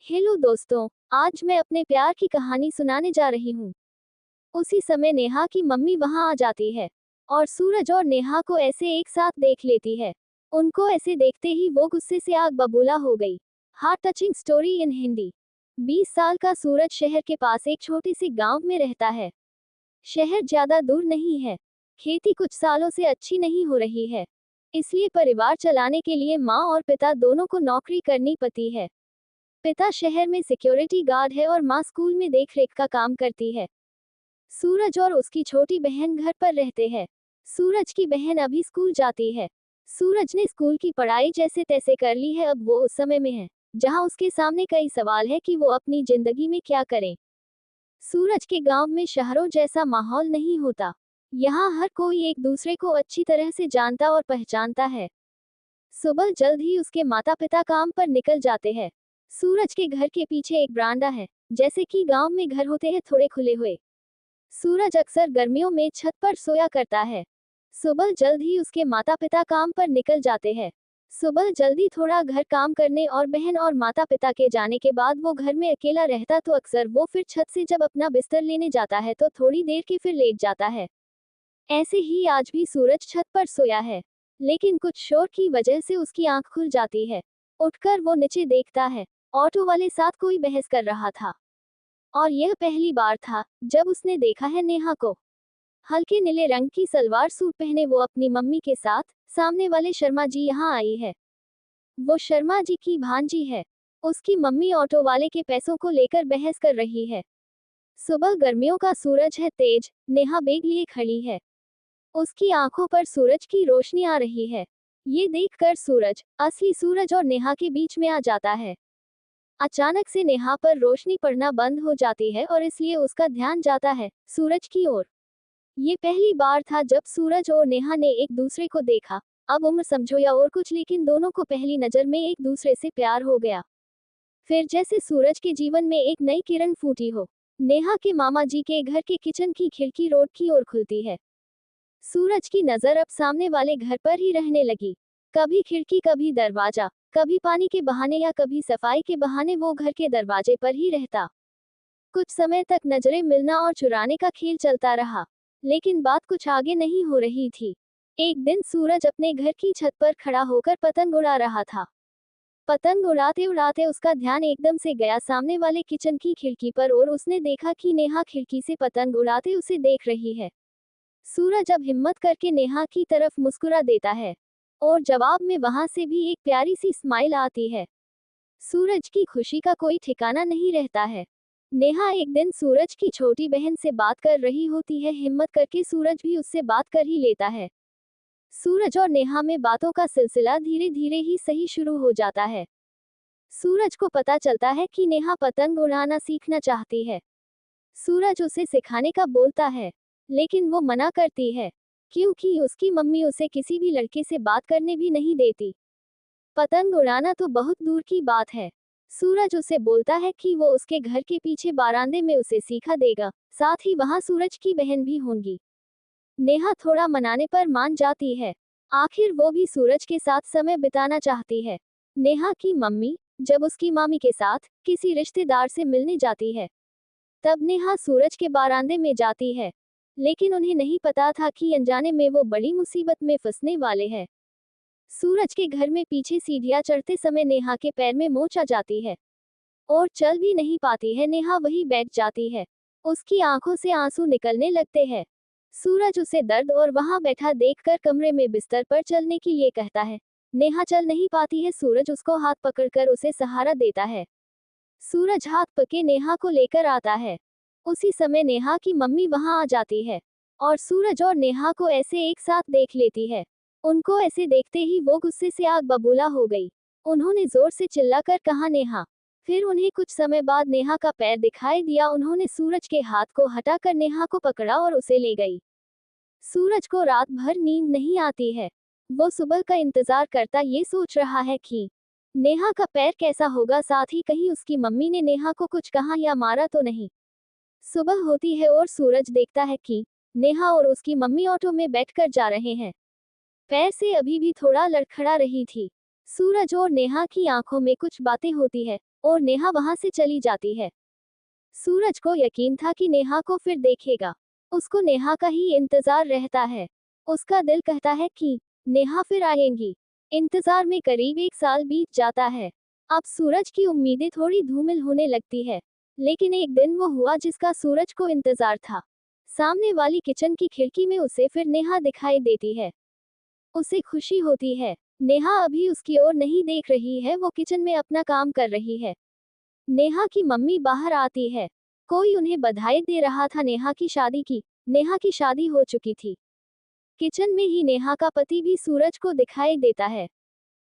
Hello दोस्तों, आज मैं अपने प्यार की कहानी सुनाने जा रही हूँ। उसी समय नेहा की मम्मी वहां आ जाती है और सूरज और नेहा को ऐसे एक साथ देख लेती है। उनको ऐसे देखते ही वो गुस्से से आग बबूला हो गई। Heart touching story in Hindi. 20 साल का सूरज शहर के पास एक छोटे से गांव में रहता है। शहर ज्यादा दूर नहीं है। खेती कुछ सालों से अच्छी नहीं हो रही है, इसलिए परिवार चलाने के लिए माँ और पिता दोनों को नौकरी करनी पड़ती है। पिता शहर में सिक्योरिटी गार्ड है और माँ स्कूल में देखरेख का काम करती है। सूरज और उसकी छोटी बहन घर पर रहते हैं। सूरज की बहन अभी स्कूल जाती है। सूरज ने स्कूल की पढ़ाई जैसे तैसे कर ली है। अब वो उस समय में है जहां उसके सामने कई सवाल है कि वो अपनी जिंदगी में क्या करे। सूरज के गांव में शहरों जैसा माहौल नहीं होता। यहाँ हर कोई एक दूसरे को अच्छी तरह से जानता और पहचानता है। सुबह जल्द ही उसके माता पिता काम पर निकल जाते हैं। सूरज के घर के पीछे एक बरामदा है, जैसे कि गांव में घर होते हैं, थोड़े खुले हुए। सूरज अक्सर गर्मियों में छत पर सोया करता है। सुबह जल्द ही उसके माता पिता काम पर निकल जाते हैं। सुबह जल्दी थोड़ा घर काम करने और बहन और माता पिता के जाने के बाद वो घर में अकेला रहता तो अक्सर वो फिर छत से जब अपना बिस्तर लेने जाता है तो थोड़ी देर के फिर लेट जाता है। ऐसे ही आज भी सूरज छत पर सोया है, लेकिन कुछ शोर की वजह से उसकी आंख खुल जाती है। उठकर वो नीचे देखता है। ऑटो वाले साथ कोई बहस कर रहा था और यह पहली बार था जब उसने देखा है नेहा को। हल्के नीले रंग की सलवार सूट पहने वो अपनी मम्मी के साथ सामने वाले शर्मा जी यहाँ आई है। वो शर्मा जी की भांजी है। उसकी मम्मी ऑटो वाले के पैसों को लेकर बहस कर रही है। सुबह गर्मियों का सूरज है तेज। नेहा बैग लिए खड़ी है। उसकी आंखों पर सूरज की रोशनी आ रही है। ये देखकर सूरज, असली सूरज और नेहा के बीच में आ जाता है। अचानक से नेहा पर रोशनी पड़ना बंद हो जाती है और इसलिए उसका ध्यान जाता है सूरज की ओर। ये पहली बार था जब सूरज और नेहा ने एक दूसरे को देखा। अब उम्र समझो या और कुछ, लेकिन दोनों को पहली नजर में एक दूसरे से प्यार हो गया। फिर जैसे सूरज के जीवन में एक नई किरण फूटी हो। नेहा के मामा जी के घर के किचन की खिड़की रोड की ओर खुलती है। सूरज की नजर अब सामने वाले घर पर ही रहने लगी। कभी खिड़की, कभी दरवाजा, कभी पानी के बहाने या कभी सफाई के बहाने वो घर के दरवाजे पर ही रहता। कुछ समय तक नजरें मिलना और चुराने का खेल चलता रहा, लेकिन बात कुछ आगे नहीं हो रही थी। एक दिन सूरज अपने घर की छत पर खड़ा होकर पतंग उड़ा रहा था। पतंग उड़ाते उड़ाते उसका ध्यान एकदम से गया सामने वाले किचन की खिड़की पर और उसने देखा कि नेहा खिड़की से पतंग उड़ाते उसे देख रही है। सूरज अब हिम्मत करके नेहा की तरफ मुस्कुरा देता है और जवाब में वहां से भी एक प्यारी सी स्माइल आती है। सूरज की खुशी का कोई ठिकाना नहीं रहता है। नेहा एक दिन सूरज की छोटी बहन से बात कर रही होती है। हिम्मत करके सूरज भी उससे बात कर ही लेता है। सूरज और नेहा में बातों का सिलसिला धीरे धीरे ही सही शुरू हो जाता है। सूरज को पता चलता है कि नेहा पतंग उड़ाना सीखना चाहती है। सूरज उसे सिखाने का बोलता है, लेकिन वो मना करती है, क्योंकि उसकी मम्मी उसे किसी भी लड़के से बात करने भी नहीं देती। पतंग उड़ाना तो बहुत दूर की बात है। सूरज उसे बोलता है कि वो उसके घर के पीछे बारांदे में उसे सिखा देगा, साथ ही वहां सूरज की बहन भी होंगी। नेहा थोड़ा मनाने पर मान जाती है। आखिर वो भी सूरज के साथ समय बिताना चाहती है। नेहा की मम्मी जब उसकी मामी के साथ किसी रिश्तेदार से मिलने जाती है, तब नेहा सूरज के बारांदे में जाती है, लेकिन उन्हें नहीं पता था कि अनजाने में वो बड़ी मुसीबत में फंसने वाले हैं। सूरज के घर में पीछे सीढ़ियां चढ़ते समय नेहा के पैर में मोच आ जाती है और चल भी नहीं पाती है। नेहा वहीं बैठ जाती है। उसकी आंखों से आंसू निकलने लगते हैं। सूरज उसे दर्द और वहां बैठा देखकर कमरे में बिस्तर पर चलने के लिए कहता है। नेहा चल नहीं पाती है। सूरज उसको हाथ पकड़कर उसे सहारा देता है। सूरज हाथ पके नेहा को लेकर आता है। उसी समय नेहा की मम्मी वहां आ जाती है और सूरज और नेहा को ऐसे एक साथ देख लेती है। उनको ऐसे देखते ही वो गुस्से से आग बबूला हो गई। उन्होंने जोर से चिल्लाकर कहा नेहा। फिर उन्हें कुछ समय बाद नेहा का पैर दिखाई दिया। उन्होंने सूरज के हाथ को हटाकर नेहा को पकड़ा और उसे ले गई। सूरज को रात भर नींद नहीं आती है। वो सुबह का इंतजार करता ये सोच रहा है कि नेहा का पैर कैसा होगा, साथ ही कहीं उसकी मम्मी ने नेहा को कुछ कहा या मारा तो नहीं। सुबह होती है और सूरज देखता है कि नेहा और उसकी मम्मी ऑटो में बैठकर जा रहे हैं। पैर से अभी भी थोड़ा लड़खड़ा रही थी। सूरज और नेहा की आंखों में कुछ बातें होती है और नेहा वहां से चली जाती है। सूरज को यकीन था कि नेहा को फिर देखेगा। उसको नेहा का ही इंतजार रहता है। उसका दिल कहता है कि नेहा फिर आएंगी। इंतजार में करीब 1 साल बीत जाता है। अब सूरज की उम्मीदें थोड़ी धूमिल होने लगती है। लेकिन एक दिन वो हुआ जिसका सूरज को इंतजार था। सामने वाली किचन की खिड़की में उसे फिर नेहा दिखाई देती है। उसे खुशी होती है। नेहा अभी उसकी ओर नहीं देख रही है, वो किचन में अपना काम कर रही है। नेहा की मम्मी बाहर आती है। कोई उन्हें बधाई दे रहा था नेहा की शादी की। नेहा की शादी हो चुकी थी। किचन में ही नेहा का पति भी सूरज को दिखाई देता है।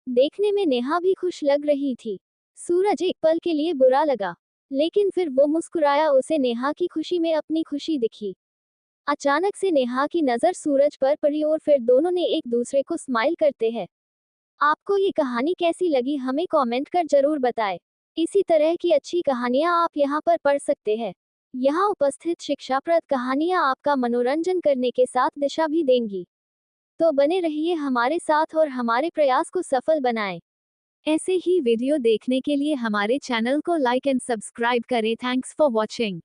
देखने में नेहा भी खुश लग रही थी। सूरज एक पल के लिए बुरा लगा, लेकिन फिर वो मुस्कुराया। उसे नेहा की खुशी में अपनी खुशी दिखी। अचानक से नेहा की नज़र सूरज पर पड़ी और फिर दोनों ने एक दूसरे को स्माइल करते हैं। आपको ये कहानी कैसी लगी हमें कमेंट कर जरूर बताएं। इसी तरह की अच्छी कहानियाँ आप यहाँ पर पढ़ सकते हैं। यहाँ उपस्थित शिक्षाप्रद कहानियाँ आपका मनोरंजन करने के साथ दिशा भी देंगी। तो बने रहिए हमारे साथ और हमारे प्रयास को सफल बनाएं। ऐसे ही वीडियो देखने के लिए हमारे चैनल को लाइक एंड सब्सक्राइब करें। Thanks for watching.